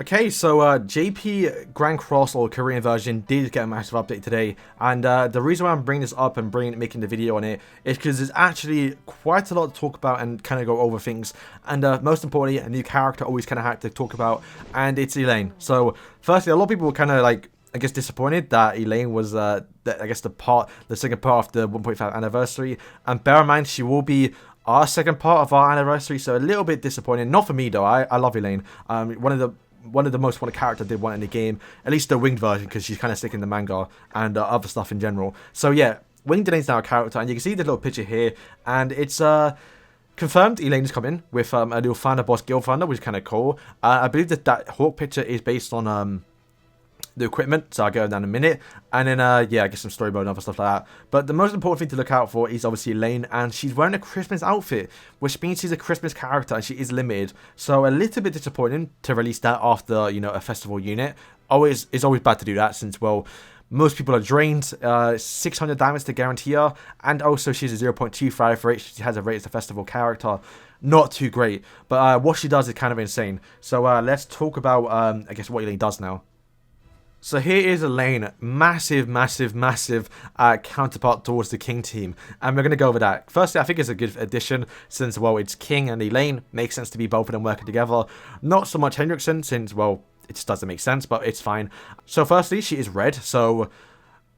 Okay, so JP Grand Cross or Korean version did get a massive update today, and the reason why I'm bringing this up and making the video on it is because there's actually quite a lot to talk about and kind of go over things, and most importantly, a new character always kind of had to talk about, and it's ELAINE. So firstly, a lot of people were kind of like, I guess, disappointed that ELAINE was, I guess, the second part of the 1.5 anniversary, and bear in mind, she will be our second part of our anniversary, so a little bit disappointing. Not for me though. I love ELAINE. One of the most wanted characters I did want in the game, at least the winged version, because she's kind of sick in the manga and other stuff in general. So yeah, winged ELAINE's now a character, and you can see the little picture here, and it's confirmed ELAINE is coming with a little Thunder Boss Guild Thunder, which is kind of cool. I believe that Hawk picture is based on the equipment, so I'll go down in a minute, and then yeah, I guess some story mode and other stuff like that. But the most important thing to look out for is obviously ELAINE, and she's wearing a Christmas outfit, which means she's a Christmas character and she is limited. So a little bit disappointing to release that after, you know, a festival unit. It's always bad to do that, since, well, most people are drained. 600 damage to guarantee her, and also she's a 0.25 rate. She has a rate as a festival character. Not too great, but what she does is kind of insane. So let's talk about I guess what ELAINE does now. So here is ELAINE, massive counterpart towards the King team, and we're going to go over that. Firstly, I think it's a good addition, since, well, it's King and ELAINE, makes sense to be both of them working together. Not so much Hendrickson, since, well, it just doesn't make sense, but it's fine. So firstly, she is red, so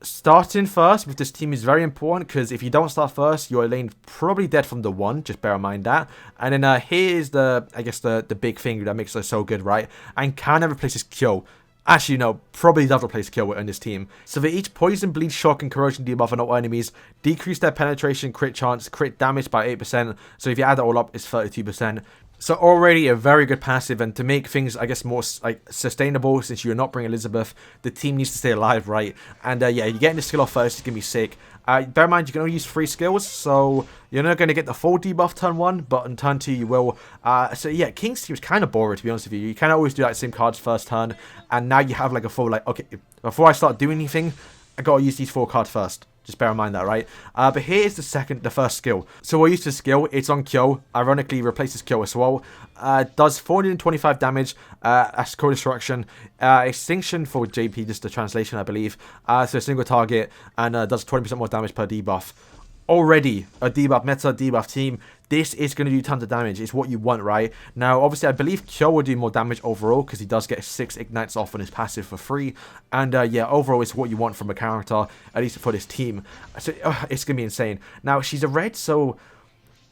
starting first with this team is very important, because if you don't start first, your ELAINE probably dead from the 1, just bear in mind that. And then here's the, I guess, the big thing that makes her so good, right? And kind of replaces Kyo. Actually, no, probably does replace Kill in this team. So for each poison, bleed, shock, and corrosion debuff on all enemies, decrease their penetration, crit chance, crit damage by 8%. So if you add it all up, it's 32%. So already a very good passive, and to make things, I guess, more like sustainable, since you're not bringing Elizabeth, the team needs to stay alive, right? And yeah, you're getting the skill off first, it's going to be sick. Bear in mind, you can only use 3 skills, so you're not going to get the full debuff turn 1, but in turn 2 you will. So yeah, King's team is kind of boring, to be honest with you. You kind of always do that same cards first turn, and now you have like a full, like, okay, before I start doing anything, I got to use these 4 cards first. Just bear in mind that, right? But here's the first skill. So we'll use the skill. It's on Kyo. Ironically, replaces Kyo as well. Does 425 damage. As co-destruction. Extinction for JP, just the translation, I believe. So a single target, and does 20% more damage per debuff. Already a debuff meta, debuff team. This is going to do tons of damage. It's what you want, right? Now, obviously, I believe Kyo will do more damage overall, because he does get 6 ignites off on his passive for free. And yeah, overall, it's what you want from a character, at least for this team. So it's going to be insane. Now, she's a red, so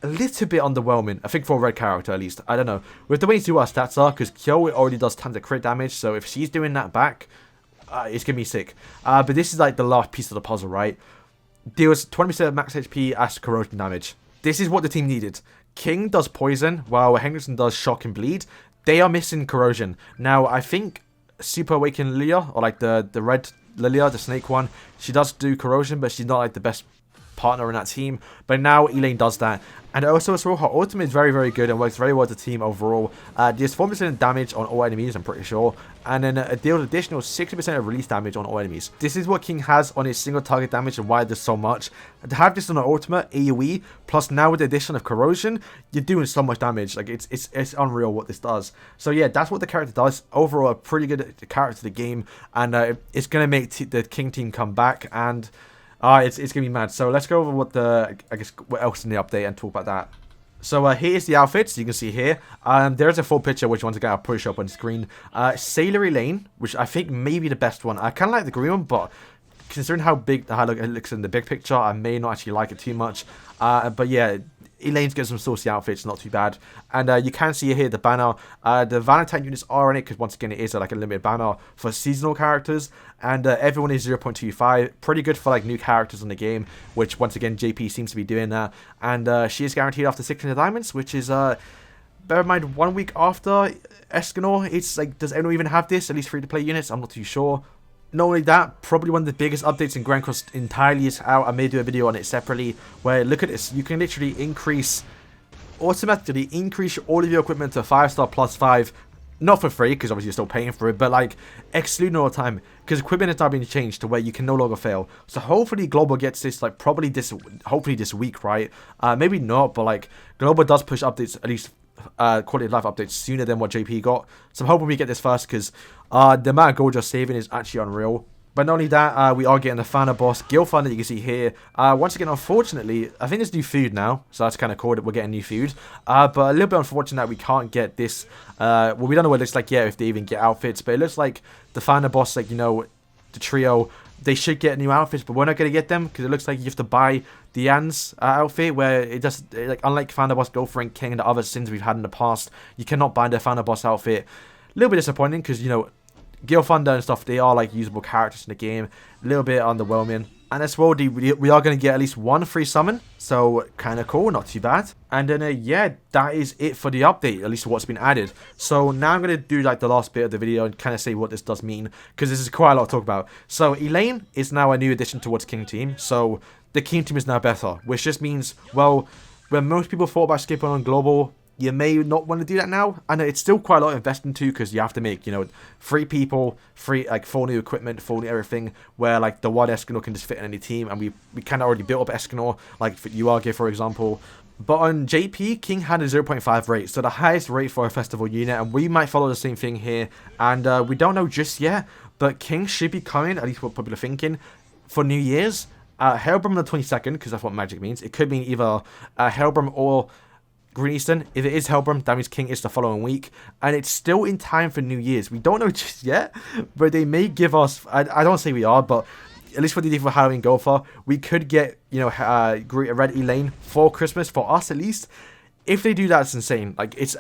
a little bit underwhelming. I think for a red character, at least. I don't know. We have to wait and see what her stats are, because Kyo already does tons of crit damage. So if she's doing that back, it's going to be sick. But this is like the last piece of the puzzle, right? Deals 20% of max HP as corrosion damage. This is what the team needed. King does poison, while Hendrickson does shock and bleed. They are missing corrosion. Now, I think Super Awakened Lilia, or like the red Lilia, the snake one, she does do corrosion, but she's not like the best partner in that team. But now ELAINE does that. And also as well, her ultimate is very good and works very well as a team overall. Deals 4% damage on all enemies, I'm pretty sure. And then deals additional 60% of release damage on all enemies. This is what King has on his single target damage and why it does so much. To have this on her ultimate, AoE, plus now with the addition of corrosion, you're doing so much damage. Like, it's unreal what this does. So yeah, that's what the character does. Overall, a pretty good character to the game. And it's going to make the King team come back, and it's going to be mad. So let's go over what else in the update and talk about that. So here's the outfits you can see here. There's a full picture, which once again I'll push up on screen. Sailor ELAINE, which I think may be the best one. I kind of like the green one, but considering how big how it looks in the big picture, I may not actually like it too much. But yeah, ELAINE's got some saucy outfits, not too bad. And you can see here the banner. The Valentine units are on it, because once again it is like a limited banner for seasonal characters. And everyone is 0.25. Pretty good for like new characters in the game, which once again JP seems to be doing that. And she is guaranteed after 600 diamonds, which is bear in mind 1 week after Escanor. It's like, does anyone even have this? At least free-to-play units? I'm not too sure. Not only that, probably one of the biggest updates in Grand Cross entirely is out. I may do a video on it separately, where look at this. You can literally automatically increase all of your equipment to 5-star plus 5. Not for free, because obviously you're still paying for it, but like excluding all the time, because equipment is now being changed to where you can no longer fail. So hopefully Global gets this, like hopefully this week, right? Maybe not, but like Global does push updates at least quality of life updates sooner than what JP got. So I'm hoping we get this first, because the amount of gold you're saving is actually unreal. But not only that, we are getting the Founder boss, Guild Founder, you can see here. Once again, unfortunately, I think there's new food now, so that's kind of cool that we're getting new food. But a little bit unfortunate that we can't get this. Well, we don't know what it looks like yet, if they even get outfits, but it looks like the Founder boss, like, you know, the trio, they should get new outfits, but we're not going to get them, because it looks like you have to buy Eliane's outfit, where it just, like, unlike Founder boss, Gopher, and King, and the other sins we've had in the past, you cannot buy the Founder boss outfit. A little bit disappointing, because, you know, Guild Founder and stuff, they are like usable characters in the game. A little bit underwhelming. And as well, we are going to get at least one free summon. So, kind of cool, not too bad. And then, yeah, that is it for the update, at least what's been added. So, now I'm going to do like the last bit of the video and kind of say what this does mean, because this is quite a lot to talk about. So, Elaine is now a new addition towards King Team. So, the King Team is now better, which just means, well, when most people thought about skipping on Global, you may not want to do that now, and it's still quite a lot of investing too, because you have to make, you know, 3 people, like 4 new equipment, 4 new everything, where like the one Escanor can just fit in any team, and we kind of already built up Escanor, like for URG for example. But on JP, King had a 0.5 rate, so the highest rate for a festival unit, and we might follow the same thing here, and we don't know just yet, but King should be coming, at least what people are thinking, for New Year's. Hellbrom on the 22nd, because that's what magic means. It could mean either Hellbrom or Green Eastern. If it is Hellbrom, that means King is the following week, and it's still in time for New Year's. We don't know just yet, but they may give us, I don't say we are, but at least what they did for Halloween Gopher, we could get, you know, Red Elaine for Christmas, for us at least. If they do that, it's insane. Like, it's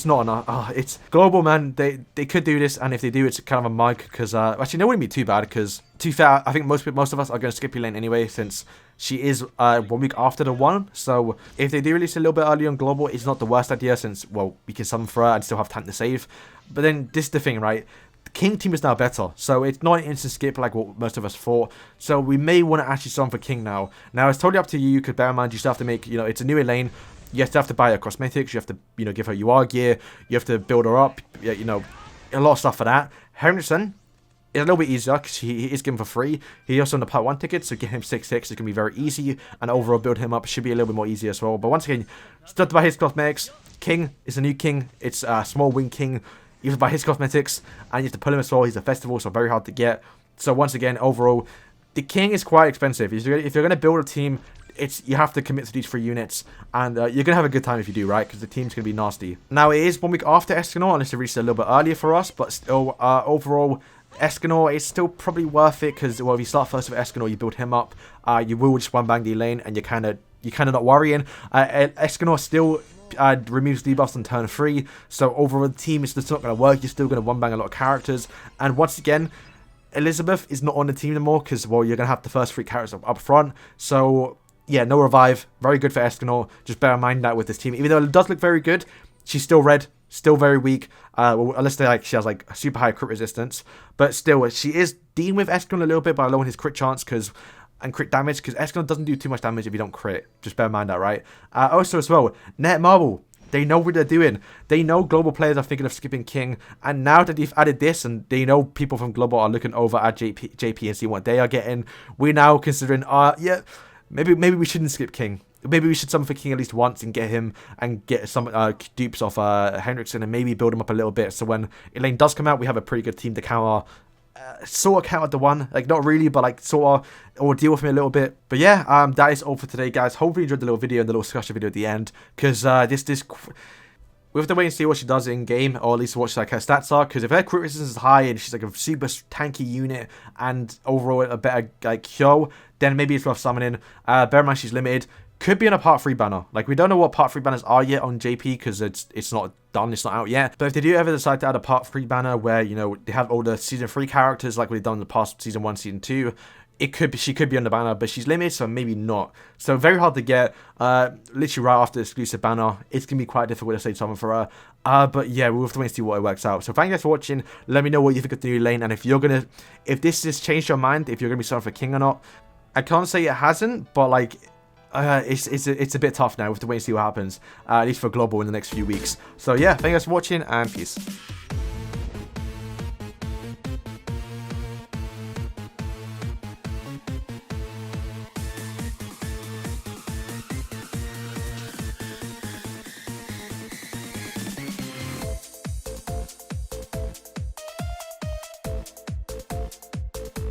not enough. It's global, man. They could do this, and if they do, it's kind of a mug, because actually, no, it wouldn't be too bad, because to be fair, I think most of us are going to skip Elaine anyway, since she is 1 week after the one. So if they do release a little bit early on global, it's not the worst idea, since, well, we can summon for her and still have time to save. But then this is the thing, right? The King team is now better, so it's not an instant skip like what most of us thought. So we may want to actually summon for King now. Now it's totally up to you, because bear in mind, you still have to make, you know, it's a new Elaine. You have to buy her cosmetics, you have to, you know, give her UR gear, you have to build her up, you know, a lot of stuff for that. Henderson is a little bit easier, because he is given for free. He also on the part 1 ticket, so get him 6/6, it's going to be very easy, and overall build him up should be a little bit more easy as well. But once again, still have to buy his cosmetics. King is a new King, it's a small wing King, you have to buy his cosmetics, and you have to pull him as well. He's a festival, so very hard to get. So once again, overall, the King is quite expensive. If you're going to build a team, you have to commit to these 3 units, and you're going to have a good time if you do, right? Because the team's going to be nasty. Now, it is 1 week after Escanor, unless it reaches a little bit earlier for us, but still, overall, Escanor is still probably worth it, because, well, if you start first with Escanor, you build him up, you will just one-bang the Elaine, and you're kind of not worrying. Escanor still removes debuffs on turn 3, so overall, the team is just not going to work. You're still going to one-bang a lot of characters, and once again, Elizabeth is not on the team anymore, because, well, you're going to have the first 3 characters up front, so yeah, no revive. Very good for Escanor. Just bear in mind that with this team. Even though it does look very good, she's still red. Still very weak. Well, unless she has like super high crit resistance. But still, she is dealing with Escanor a little bit by lowering his crit chance and crit damage. Because Escanor doesn't do too much damage if you don't crit. Just bear in mind that, right? Also as well, Netmarble. They know what they're doing. They know global players are thinking of skipping King. And now that they've added this, and they know people from global are looking over at JP and see what they are getting, we're now considering, yeah, maybe we shouldn't skip King. Maybe we should summon for King at least once and get him and get some dupes off Hendrickson and maybe build him up a little bit. So when Elaine does come out, we have a pretty good team to counter, sort of counter the one. Like, not really, but like sort of, or deal with me a little bit. But yeah, that is all for today, guys. Hopefully you enjoyed the little video and the little discussion video at the end. Because we have to wait and see what she does in game, or at least what like her stats are. Because if her crit resistance is high and she's like a super tanky unit and overall a better like Kyo, then maybe it's worth summoning. Bear in mind she's limited. Could be on a part 3 banner. Like, we don't know what part 3 banners are yet on JP, because it's not done, it's not out yet. But if they do ever decide to add a part 3 banner where, you know, they have all the season 3 characters like we've done in the past season 1, season 2, she could be on the banner, but she's limited, so maybe not. So very hard to get. Literally right after the exclusive banner, it's gonna be quite difficult to say something for her. But yeah, we'll have to wait and see what it works out. So thank you guys for watching. Let me know what you think of the new lane, and if this has changed your mind, if you're gonna be summoning for King or not. I can't say it hasn't, but like, it's a bit tough now. We have to wait and see what happens, at least for global in the next few weeks. So yeah, thank you guys for watching, and peace.